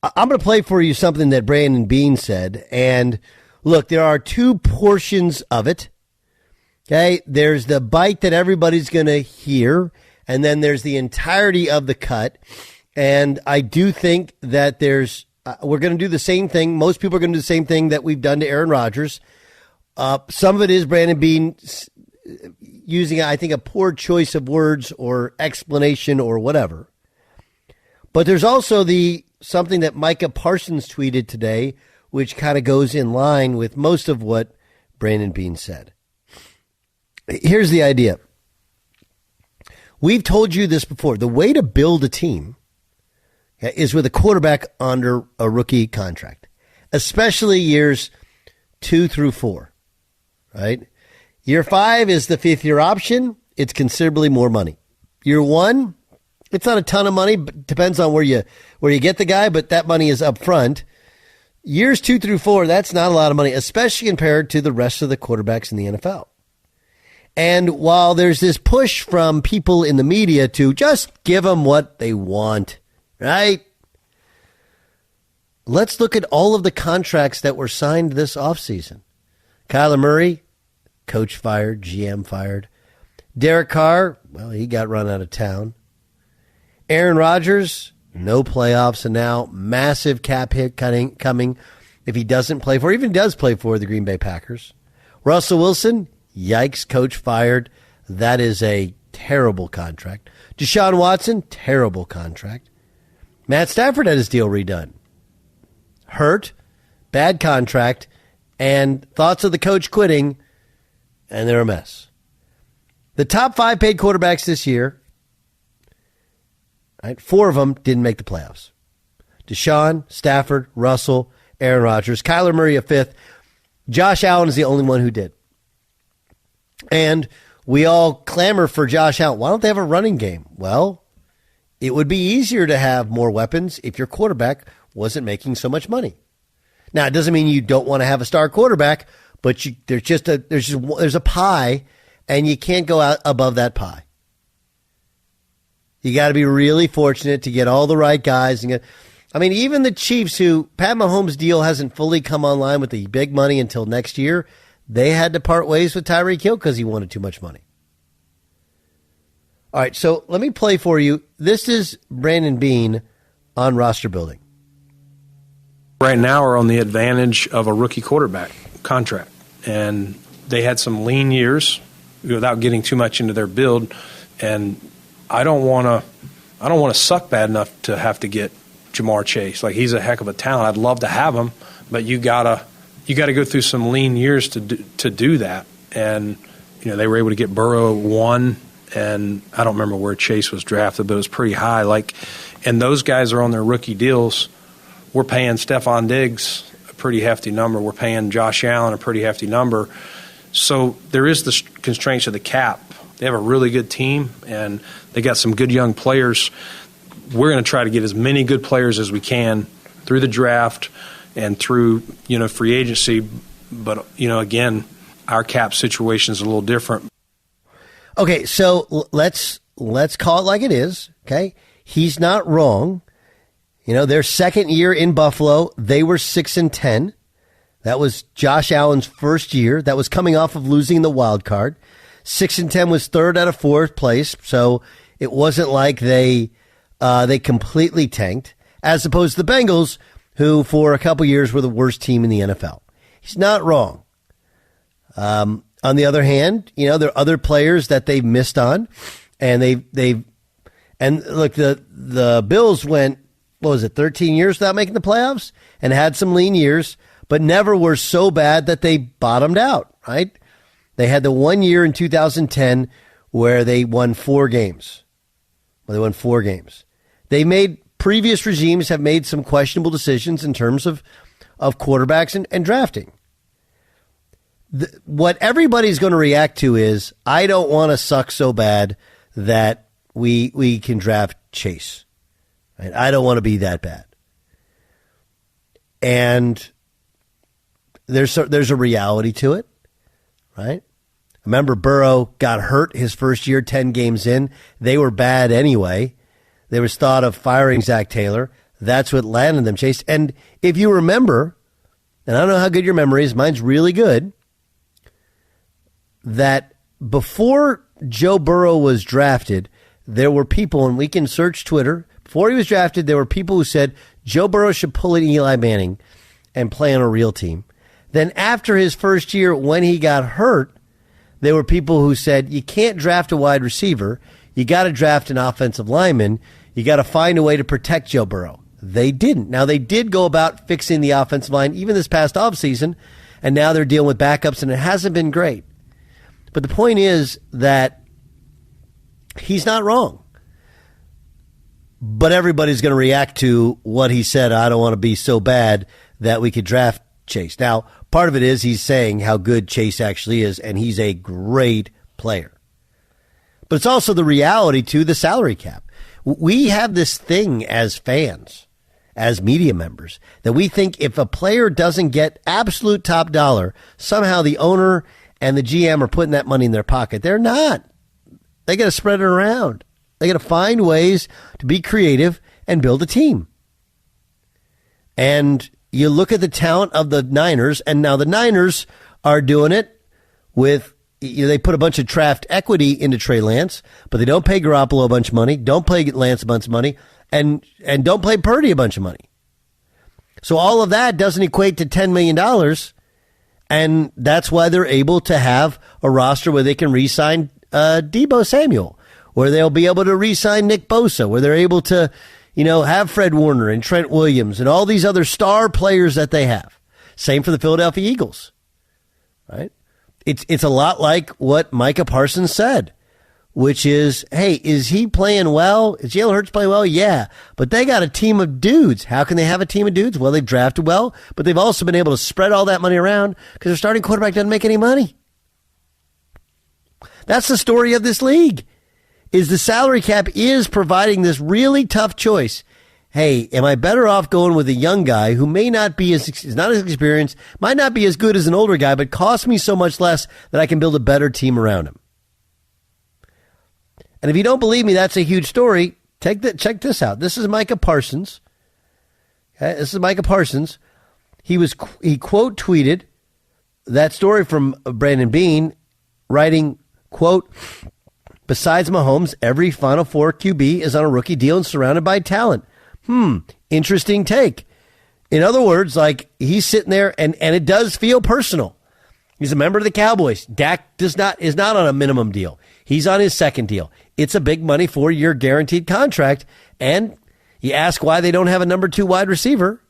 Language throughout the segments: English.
I'm going to play for you something that Brandon Beane said. And look, there are two portions of it. Okay, there's the bite that everybody's going to hear, and then there's the entirety of the cut. And I do think that we're going to do the same thing. Most people are going to do the same thing that we've done to Aaron Rodgers. Some of it is Brandon Beane using, I think, a poor choice of words or explanation or whatever. But there's also something that Micah Parsons tweeted today, which kind of goes in line with most of what Brandon Beane said. Here's the idea. We've told you this before. The way to build a team is with a quarterback under a rookie contract, especially years 2 through 4, right? Year 5 is the fifth-year option. It's considerably more money. Year 1, it's not a ton of money, but depends on where you get the guy, but that money is up front. Years 2 through 4, that's not a lot of money, especially compared to the rest of the quarterbacks in the NFL. And while there's this push from people in the media to just give them what they want, right? Let's look at all of the contracts that were signed this offseason. Kyler Murray, coach fired, GM fired. Derek Carr, well, he got run out of town. Aaron Rodgers, no playoffs, and now massive cap hit coming if he doesn't play for, even does play for the Green Bay Packers. Russell Wilson, yikes, coach fired. That is a terrible contract. Deshaun Watson, terrible contract. Matt Stafford had his deal redone. Hurt, bad contract, and thoughts of the coach quitting, and they're a mess. The top 5 paid quarterbacks this year, right, 4 of them didn't make the playoffs. Deshaun, Stafford, Russell, Aaron Rodgers, Kyler Murray a 5th. Josh Allen is the only one who did. And we all clamor for Josh Allen. Why don't they have a running game? Well, it would be easier to have more weapons if your quarterback wasn't making so much money. Now, it doesn't mean you don't want to have a star quarterback, but there's a pie, and you can't go out above that pie. You got to be really fortunate to get all the right guys. Even the Chiefs, who Pat Mahomes' deal hasn't fully come online with the big money until next year, they had to part ways with Tyreek Hill because he wanted too much money. All right, so let me play for you. This is Brandon Beane on roster building. Right now are on the advantage of a rookie quarterback contract, and they had some lean years without getting too much into their build, and I don't want to suck bad enough to have to get Jamar Chase. Like, he's a heck of a talent. I'd love to have him, but you gotta go through some lean years to do that. And they were able to get Burrow 1, and I don't remember where Chase was drafted, but it was pretty high. And those guys are on their rookie deals. We're paying Stephon Diggs a pretty hefty number. We're paying Josh Allen a pretty hefty number. So there is the constraints of the cap. They have a really good team, and they got some good young players. We're going to try to get as many good players as we can through the draft and through free agency. But again, our cap situation is a little different. Okay, so let's call it like it is. Okay, he's not wrong. Their second year in Buffalo, they were 6-10. That was Josh Allen's first year. That was coming off of losing the wild card. 6-10 was third out of fourth place, so it wasn't like they completely tanked, as opposed to the Bengals, who for a couple years were the worst team in the NFL. He's not wrong. On the other hand, there are other players that they've missed on, and look, the Bills went, 13 years without making the playoffs, and had some lean years, but never were so bad that they bottomed out, right? They had the 1 year in 2010 where they won 4 games. Previous regimes have made some questionable decisions in terms of quarterbacks and drafting. What everybody's going to react to is, I don't want to suck so bad that we can draft Chase. Right? I don't want to be that bad. And there's a reality to it, right? Remember, Burrow got hurt his first year, 10 games in. They were bad anyway. There was thought of firing Zach Taylor. that's what landed them, Chase. And if you remember, and I don't know how good your memory is, mine's really good, that before Joe Burrow was drafted, there were people, and we can search Twitter, before he was drafted, there were people who said Joe Burrow should pull an Eli Manning and play on a real team. Then after his first year, when he got hurt, there were people who said, you can't draft a wide receiver. You got to draft an offensive lineman. You got to find a way to protect Joe Burrow. They didn't. Now, they did go about fixing the offensive line even this past offseason, and now they're dealing with backups, and it hasn't been great. But the point is that he's not wrong. But everybody's going to react to what he said. I don't want to be so bad that we could draft Chase. Now, part of it is he's saying how good Chase actually is, and he's a great player. But it's also the reality to the salary cap. We have this thing as fans, as media members, that we think if a player doesn't get absolute top dollar, somehow the owner and the GM are putting that money in their pocket. They're not. They got to spread it around. They got to find ways to be creative and build a team. And you look at the talent of the Niners, and now the Niners are doing it with, they put a bunch of draft equity into Trey Lance, but they don't pay Garoppolo a bunch of money, don't pay Lance a bunch of money, and don't pay Purdy a bunch of money. So all of that doesn't equate to $10 million, and that's why they're able to have a roster where they can re-sign Deebo Samuel, where they'll be able to re-sign Nick Bosa, where they're able to have Fred Warner and Trent Williams and all these other star players that they have. Same for the Philadelphia Eagles, right? It's a lot like what Micah Parsons said, which is, hey, is he playing well? Is Jalen Hurts playing well? Yeah, but they got a team of dudes. How can they have a team of dudes? Well, they've drafted well, but they've also been able to spread all that money around because their starting quarterback doesn't make any money. That's the story of this league. Is the salary cap is providing this really tough choice. Hey, am I better off going with a young guy who may not be is not as experienced, might not be as good as an older guy, but costs me so much less that I can build a better team around him? And if you don't believe me, that's a huge story. Check this out. This is Micah Parsons. Okay, this is Micah Parsons. He quote tweeted that story from Brandon Beane, writing, quote, besides Mahomes, every Final Four QB is on a rookie deal and surrounded by talent. Interesting take. In other words, like, he's sitting there and it does feel personal. He's a member of the Cowboys. Dak is not on a minimum deal. He's on his second deal. It's a big money 4-year guaranteed contract. And you ask why they don't have a number 2 wide receiver.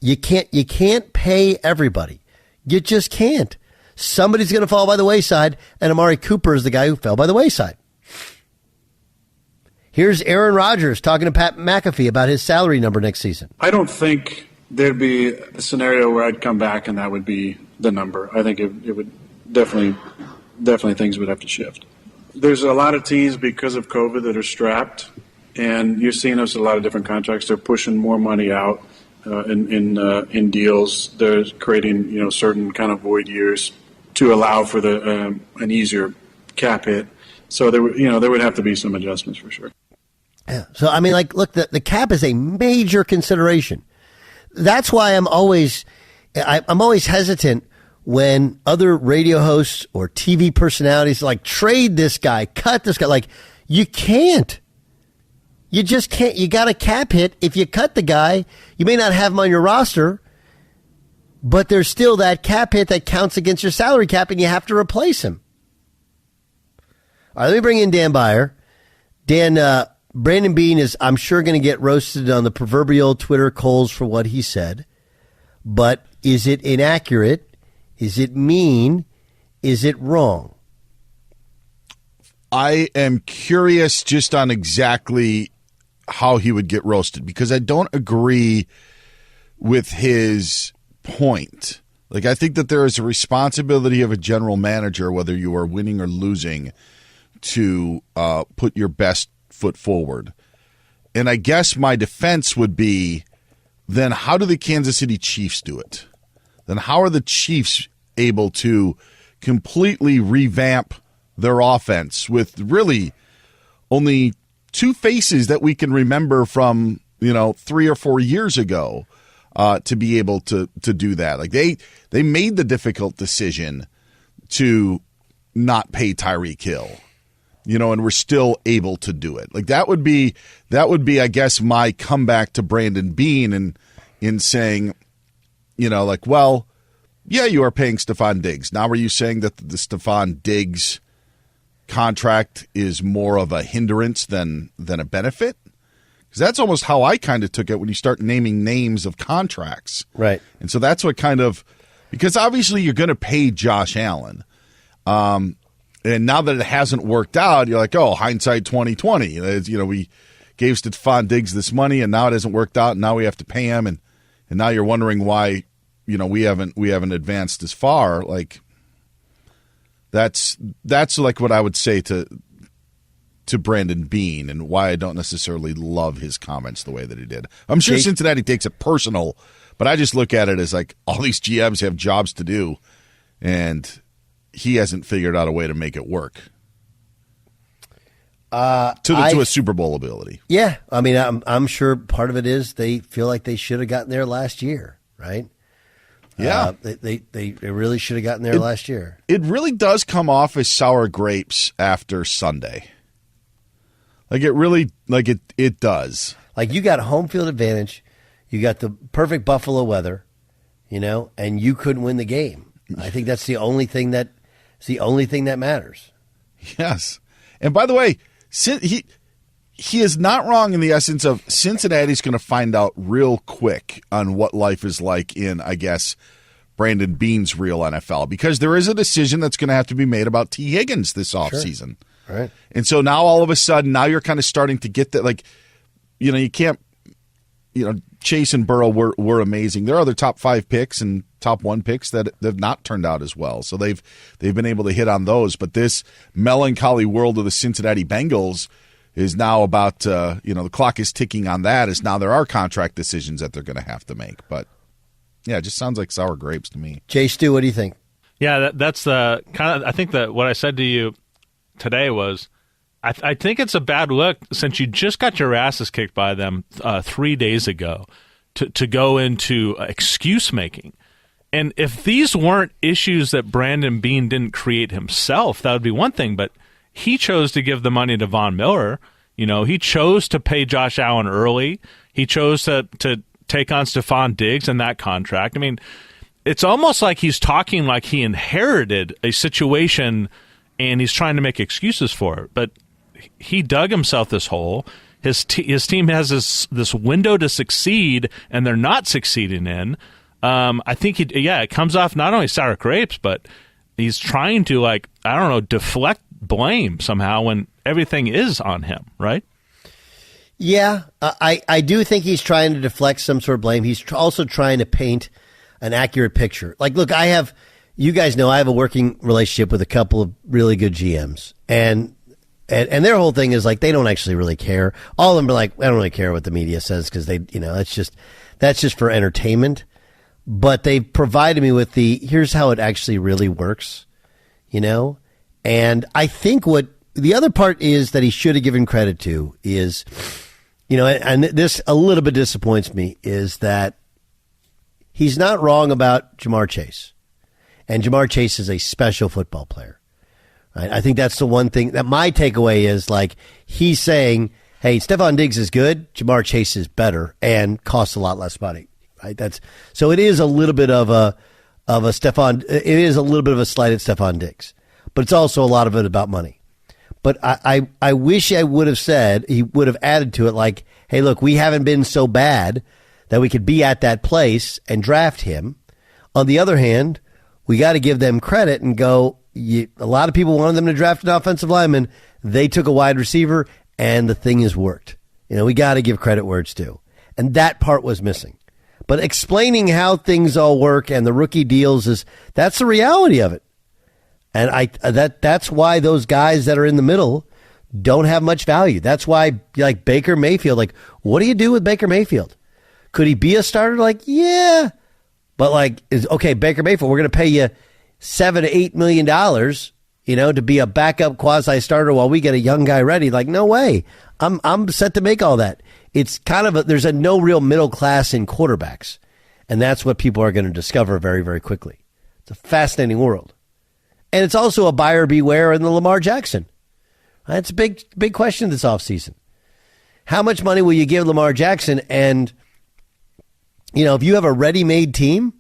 You can't pay everybody. You just can't. Somebody's going to fall by the wayside, and Amari Cooper is the guy who fell by the wayside. Here's Aaron Rodgers talking to Pat McAfee about his salary number next season. I don't think there'd be a scenario where I'd come back and that would be the number. I think it would definitely things would have to shift. There's a lot of teams because of COVID that are strapped, and you're seeing us a lot of different contracts. They're pushing more money out in deals. They're creating certain kind of void years to allow for an easier cap hit. So there would have to be some adjustments for sure. Yeah. So I mean, like, look, the cap is a major consideration. That's why I'm always hesitant when other radio hosts or TV personalities like trade this guy, cut this guy. Like, you can't. You just can't. You got a cap hit. If you cut the guy, you may not have him on your roster, but there's still that cap hit that counts against your salary cap, and you have to replace him. All right, let me bring in Dan Beyer. Dan, Brandon Beane is, I'm sure, going to get roasted on the proverbial Twitter coals for what he said. But is it inaccurate? Is it mean? Is it wrong? I am curious just on exactly how he would get roasted, because I don't agree with his point. Like, I think that there is a responsibility of a general manager, whether you are winning or losing, to put your best foot forward. And I guess my defense would be, then how do the Kansas City Chiefs do it? Then how are the Chiefs able to completely revamp their offense with really only two faces that we can remember from 3 or 4 years ago to be able to do that. Like they made the difficult decision to not pay Tyreek Hill, and we're still able to do it. Like that would be, I guess, my comeback to Brandon Beane in saying, well, yeah, you are paying Stephon Diggs. Now, are you saying that the Stephon Diggs contract is more of a hindrance than a benefit? Because that's almost how I kind of took it when you start naming names of contracts. Right. And so that's what because obviously you're going to pay Josh Allen. And now that it hasn't worked out, you're like, oh, hindsight 2020. We gave Stephon Diggs this money, and now it hasn't worked out, and now we have to pay him, and now you're wondering why we haven't advanced as far. Like that's like what I would say to Brandon Beane, and why I don't necessarily love his comments the way that he did. I'm sure Cincinnati takes it personal, but I just look at it as like all these GMs have jobs to do, and he hasn't figured out a way to make it work to a Super Bowl ability. Yeah, I mean, I'm sure part of it is they feel like they should have gotten there last year, right? Yeah, they really should have gotten there last year. It really does come off as sour grapes after Sunday. Like it does. Like you got home field advantage, you got the perfect Buffalo weather, and you couldn't win the game. I think that's the only thing that matters. Yes, and by the way, he is not wrong in the essence of Cincinnati's going to find out real quick on what life is like in, I guess, Brandon Beane's real NFL, because there is a decision that's going to have to be made about T. Higgins this offseason. Sure. Right. And so now all of a sudden, now you're kind of starting to get that, like, you can't, Chase and Burrow were amazing. There are other top 5 picks and top 1 picks that have not turned out as well. So they've been able to hit on those. But this melancholy world of the Cincinnati Bengals is now about, the clock is ticking on that, as now there are contract decisions that they're going to have to make. But, yeah, it just sounds like sour grapes to me. Jay Stu, what do you think? Yeah, that's the kind of, I think that what I said to you today was, I think it's a bad look since you just got your asses kicked by them 3 days ago to go into excuse making. And if these weren't issues that Brandon Beane didn't create himself, that would be one thing. But he chose to give the money to Von Miller. He chose to pay Josh Allen early. He chose to take on Stephon Diggs in that contract. I mean, it's almost like he's talking like he inherited a situation and he's trying to make excuses for it. But he dug himself this hole. His team has this window to succeed, and they're not succeeding in. I think it comes off not only sour grapes, but he's trying to deflect blame somehow when everything is on him, right? Yeah, I do think he's trying to deflect some sort of blame. He's also trying to paint an accurate picture. Like, look, you guys know I have a working relationship with a couple of really good GMs, and their whole thing is like they don't actually really care. All of them are like, I don't really care what the media says because they, that's just for entertainment. But they provided me with here's how it actually really works, And I think what the other part is that he should have given credit to is, and this a little bit disappoints me, is that he's not wrong about Jamar Chase. And Jamar Chase is a special football player. Right? I think that's the one thing that my takeaway is, like, he's saying, hey, Stephon Diggs is good, Jamar Chase is better and costs a lot less money. Right? So it is a little bit of a slight at Stephon Diggs, but it's also a lot of it about money. But I wish I would have said, he would have added to it like, hey, look, we haven't been so bad that we could be at that place and draft him. On the other hand, we got to give them credit and go, a lot of people wanted them to draft an offensive lineman. They took a wide receiver, and the thing has worked. We got to give credit where it's due. And that part was missing. But explaining how things all work and the rookie deals that's the reality of it. And that's why those guys that are in the middle don't have much value. That's why, like Baker Mayfield, like, what do you do with Baker Mayfield? Could he be a starter? Like, yeah. But okay, Baker Mayfield, we're going to pay you $7 to $8 million, to be a backup quasi starter while we get a young guy ready. Like, no way. I'm set to make all that. It's kind of there's no real middle class in quarterbacks. And that's what people are going to discover very, very quickly. It's a fascinating world. And it's also a buyer beware in the Lamar Jackson. That's a big question this offseason. How much money will you give Lamar Jackson? And, if you have a ready-made team,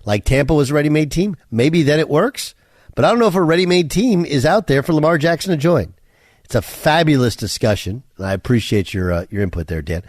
like Tampa was a ready-made team, maybe then it works. But I don't know if a ready-made team is out there for Lamar Jackson to join. It's a fabulous discussion, and I appreciate your input there, Dan.